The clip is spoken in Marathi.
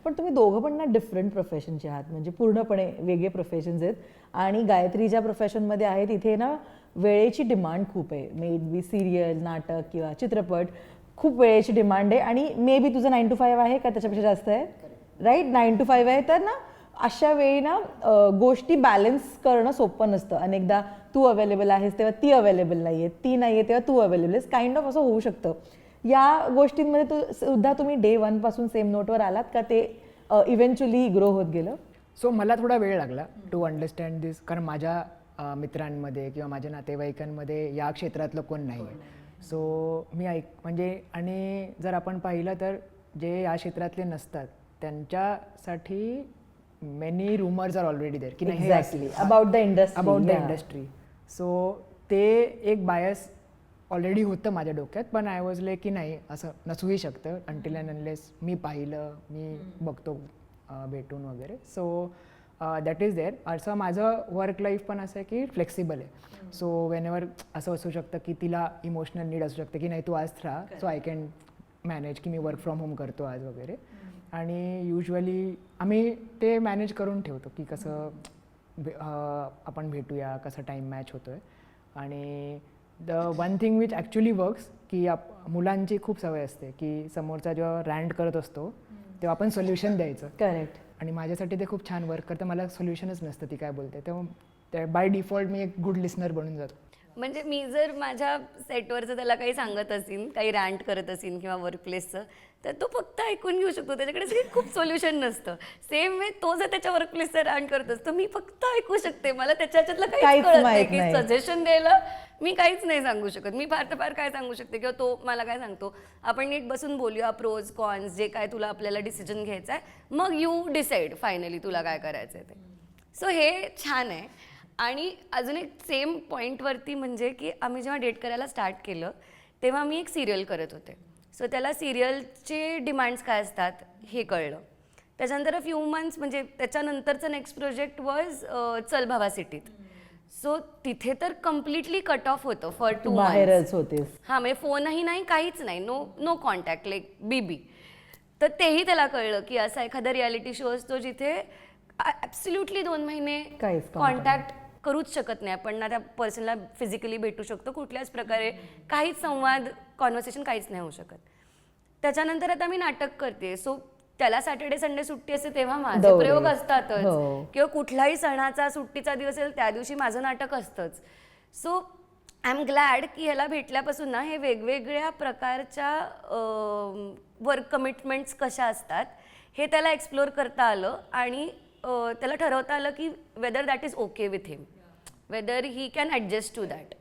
पण तुम्ही दोघं पण ना डिफरंट प्रोफेशनचे आहात, म्हणजे पूर्णपणे वेगळे प्रोफेशन्स आहेत. आणि गायत्री ज्या प्रोफेशनमध्ये आहे तिथे ना वेळेची डिमांड खूप आहे, मे बी सिरियल, नाटक किंवा चित्रपट, खूप वेळेची डिमांड आहे. आणि मे बी तुझं 9 to 5 आहे का त्याच्यापेक्षा जास्त आहे, राईट? 9 to 5 आहे. तर ना अशा वेळी ना गोष्टी बॅलन्स करणं सोपं नसतं. अनेकदा तू अवेलेबल आहेस तेव्हा ती अवेलेबल नाही आहे, ती नाही आहे तेव्हा तू अवेलेबल आहेस, काइंड ऑफ असं होऊ शकतं. या गोष्टींमध्ये सुद्धा तुम्ही डे 1 पासून सेम नोटवर आलात का, ते इव्हेंच्युअली ग्रो होत गेलं? सो मला थोडा वेळ लागला टू अंडरस्टँड दिस, कारण माझ्या मित्रांमध्ये किंवा माझ्या नातेवाईकांमध्ये या क्षेत्रातलं कोण नाही आहे. सो मी म्हणजे आणि जर आपण पाहिलं तर जे या क्षेत्रातले नसतात त्यांच्यासाठी many rumours are already there की नाही अबाउट द इंडस्ट्री. सो ते एक बायस ऑलरेडी होतं माझ्या डोक्यात, पण आय वॉज लाईक की नाही असं नसूही शकतं अंटिल अँड अनलेस मी पाहिलं, मी बघतो भेटून वगैरे. So that is there. असं माझं वर्क लाईफ पण असं आहे की फ्लेक्सिबल आहे. सो वेनेवर असं असू शकतं की तिला इमोशनल नीड असू शकतं की नाही तू आज राहा, सो आय कॅन मॅनेज की मी वर्क फ्रॉम होम करतो आज वगैरे. आणि युजली आम्ही ते मॅनेज करून ठेवतो की कसं आपण भेटूया, कसं टाईम मॅच होतो आहे. आणि the one thing which actually works की मुलांची खूप सवय असते की समोरचा जेव्हा रँट करत असतो तेव्हा आपण सोल्युशन द्यायचं. करेक्ट. आणि माझ्यासाठी ते खूप छान वर्क करतं, मला सोल्युशनच नसतं ती काय बोलते, तेव्हा बाय डिफॉल्ट मी एक गुड लिस्नर बनून जातो. म्हणजे मी जर माझ्या सेटवरचं त्याला काही सांगत असेल, काही रँट करत असेल किंवा वर्कप्लेसचं, तर तो फक्त ऐकून घेऊ शकतो, त्याच्याकडे सगळी खूप सोल्युशन नसतं. सेम वे तो जर त्याच्या वर्कप्लेसचं रँट करत असतो, मी फक्त ऐकू शकते, मला त्याच्यातलं काहीच कळत नाही की सजेशन द्यायला मी काहीच नाही सांगू शकत. मी फार तर फार काय सांगू शकते किंवा तो मला काय सांगतो, आपण नीट बसून बोलूया, प्रोज कॉन्स जे काय तुला आपल्याला डिसिजन घ्यायचा आहे, मग यू डिसाईड फायनली तुला काय करायचं आहे ते. सो हे छान आहे. आणि अजून एक सेम पॉईंटवरती म्हणजे की आम्ही जेव्हा डेट करायला स्टार्ट केलं तेव्हा मी एक सिरियल करत होते. सो त्याला सिरियलचे डिमांड्स काय असतात हे कळलं. त्याच्यानंतर फ्यू मंथ्स म्हणजे त्याच्यानंतरचं नेक्स्ट प्रोजेक्ट वॉज चल भावा सिटीत. सो तिथे तर कम्प्लिटली कट ऑफ होतं फॉर 2 बाहेरच होतेस. हां, म्हणजे फोनही नाही, काहीच नाही, नो कॉन्टॅक्ट, लाईक बीबी. तर तेही त्याला कळलं की असा एखादा रियालिटी शो असतो जिथे ॲब्सल्युटली 2 महिने कॉन्टॅक्ट करूच शकत नाही आपण, ना त्या पर्सनला फिजिकली भेटू शकतो कुठल्याच प्रकारे, काहीच संवाद कॉन्व्हर्सेशन काहीच नाही होऊ शकत. त्याच्यानंतर आता मी नाटक करते. सो त्याला सॅटर्डे संडे सुट्टी असते तेव्हा माझे प्रयोग असतातच, किंवा कुठलाही सणाचा सुट्टीचा दिवस असेल त्या दिवशी माझं नाटक असतंच. सो आय एम ग्लॅड की ह्याला भेटल्यापासून ना हे वेगवेगळ्या प्रकारच्या वर्क कमिटमेंट्स कशा असतात हे त्याला एक्सप्लोअर करता आलं. आणि त्याला ठरवता आलं की whether that is okay with him, whether he can adjust to that.